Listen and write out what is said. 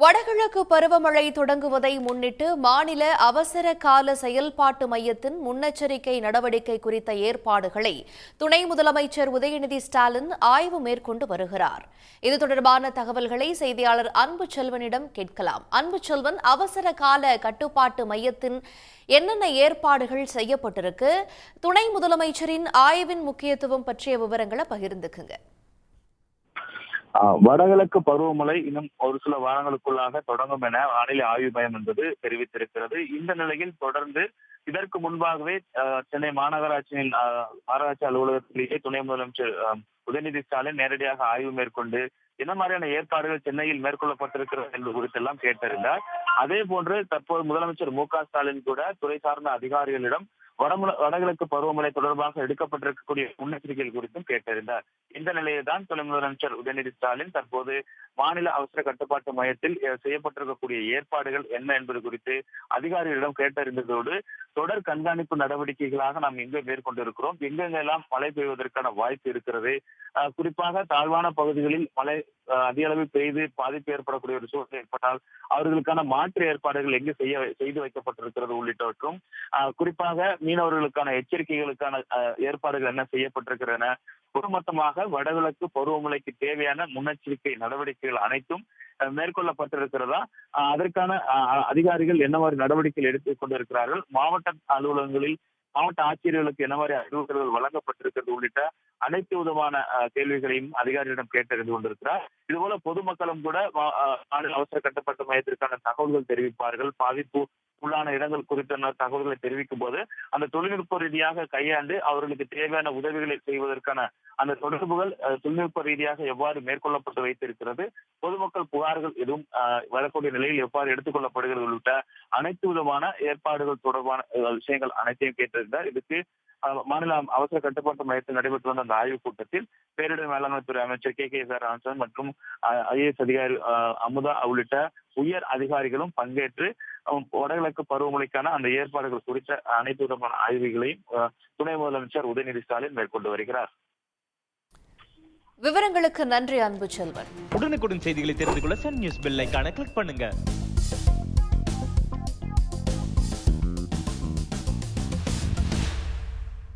வடகிழக்கு பருவமழை தொடங்குவதை முன்னிட்டு மாநில அவசர கால செயல்பாட்டு மையத்தின் முன்னெச்சரிக்கை நடவடிக்கை குறித்த ஏற்பாடுகளை துணை முதலமைச்சர் உதயநிதி ஸ்டாலின் ஆய்வு மேற்கொண்டு வருகிறார். இது தொடர்பான தகவல்களை செய்தியாளர் அன்புச்செல்வனிடம் கேட்கலாம். அன்புச்செல்வன், அவசர கால கட்டுப்பாட்டு மையத்தின் என்னென்ன ஏற்பாடுகள் செய்யப்பட்டிருக்கு, துணை முதலமைச்சரின் ஆய்வின் முக்கியத்துவம் பற்றிய விவரங்களை பகிர்ந்துக்குங்க. வடகிழக்கு பருவமழை இன்னும் ஒரு சில வாரங்களுக்குள்ளாக தொடங்கும் என வானிலை ஆய்வு மையம் என்பது தெரிவித்திருக்கிறது. இந்த நிலையில் தொடர்ந்து இதற்கு முன்பாகவே சென்னை மாநகராட்சியின் மாநகராட்சி அலுவலகத்திலேயே துணை முதலமைச்சர் உதயநிதி ஸ்டாலின் நேரடியாக ஆய்வு மேற்கொண்டு என்ன மாதிரியான ஏற்பாடுகள் சென்னையில் மேற்கொள்ளப்பட்டிருக்கிறது என்பது குறித்தெல்லாம் கேட்டறிந்தார். அதே போன்று தற்போது முதலமைச்சர் மு.க.ஸ்டாலின் கூட துறை சார்ந்த அதிகாரிகளிடம் வடகிழக்கு பருவமழை தொடர்பாக எடுக்கப்பட்டிருக்கக்கூடிய முன்னெச்சரிக்கைகள் குறித்தும் கேட்டறிந்தார். இந்த நிலையில்தான் துணை முதலமைச்சர் உதயநிதி ஸ்டாலின் தற்போது மாநில அவசர கட்டுப்பாட்டு மையத்தில் செய்யப்பட்டிருக்கக்கூடிய ஏற்பாடுகள் என்ன என்பது குறித்து அதிகாரிகளிடம் கேட்டறிந்ததோடு தொடர் கண்காணிப்பு நடவடிக்கைகளாக நாம் எங்கே மேற்கொண்டிருக்கிறோம், எங்கெங்கெல்லாம் மழை பெய்வதற்கான வாய்ப்பு இருக்கிறது, குறிப்பாக தாழ்வான பகுதிகளில் மழை அதிக அளவில் பெய்து பாதிப்பு ஏற்படக்கூடிய ஒரு சூழ்நிலை ஏற்பட்டால் அவர்களுக்கான மாற்று ஏற்பாடுகள் எங்கு செய்து வைக்கப்பட்டிருக்கிறது உள்ளிட்டவற்றும், குறிப்பாக மீனவர்களுக்கான எச்சரிக்கைகளுக்கான ஏற்பாடுகள் என்ன செய்யப்பட்டிருக்கின்றன, ஒட்டுமொத்தமாக வடகிழக்கு பருவமழைக்கு தேவையான முன்னெச்சரிக்கை நடவடிக்கைகள் அனைத்தும் மேற்கொள்ளப்பட்டிருக்கிறதா, அதற்கான அதிகாரிகள் என்ன மாதிரி நடவடிக்கைகள் எடுத்துக் கொண்டிருக்கிறார்கள், மாவட்ட அலுவலகங்களில் மாவட்ட ஆட்சியர்களுக்கு என்ன மாதிரி அறிவுறுத்தல்கள் வழங்கப்பட்டிருக்கிறது உள்ளிட்ட அனைத்து விதமான கேள்விகளையும் அதிகாரிகளிடம் கேட்டறிந்து கொண்டிருக்கிறார். இதுபோல பொதுமக்களும் கூட மாநில அவசர கட்டுப்பாட்டு மையத்திற்கான தகவல்கள் தெரிவிப்பார்கள். பாதிப்பு உள்ளான இடங்கள் குறித்த தகவல்களை தெரிவிக்கும் போது அந்த தொழில்நுட்ப ரீதியாக கையாண்டு அவர்களுக்கு தேவையான உதவிகளை செய்வதற்கான அந்த தொடர்புகள் தொழில்நுட்ப ரீதியாக எவ்வாறு மேற்கொள்ளப்பட்டு வைத்திருக்கிறது, பொதுமக்கள் புகார்கள் எதுவும் வரக்கூடிய நிலையில் எவ்வாறு எடுத்துக்கொள்ளப்படுகிறது உள்ளிட்ட அனைத்து விதமான ஏற்பாடுகள் தொடர்பான விஷயங்கள் அனைத்தையும் கேட்டிருந்தார். இதுக்கு மாநில அவசர கட்டுப்பாட்டு மையத்தில் நடைபெற்று வந்த அந்த ஆய்வுக் கூட்டத்தில் பேரிடர் மேலாண்மை துறை அமைச்சர் கே.கே.எஸ்.ஆர். ராமச்சந்திரன் மற்றும் ஐஏஎஸ் அதிகாரி அமுதா உள்ளிட்ட உயர் அதிகாரிகளும் பங்கேற்று வடகிழக்கு பருவமழைக்கான அந்த ஏற்பாடுகள் குறித்த அனைத்து விதமான ஆய்வுகளையும் துணை முதலமைச்சர் உதயநிதி ஸ்டாலின் மேற்கொண்டு வருகிறார். விவரங்களுக்கு நன்றி அன்புச்செல்வன். உடனுக்குடன் செய்திகளை தெரிந்து கொள்ள சன் நியூஸ் பெல் ஐகானை கிளிக் பண்ணுங்க.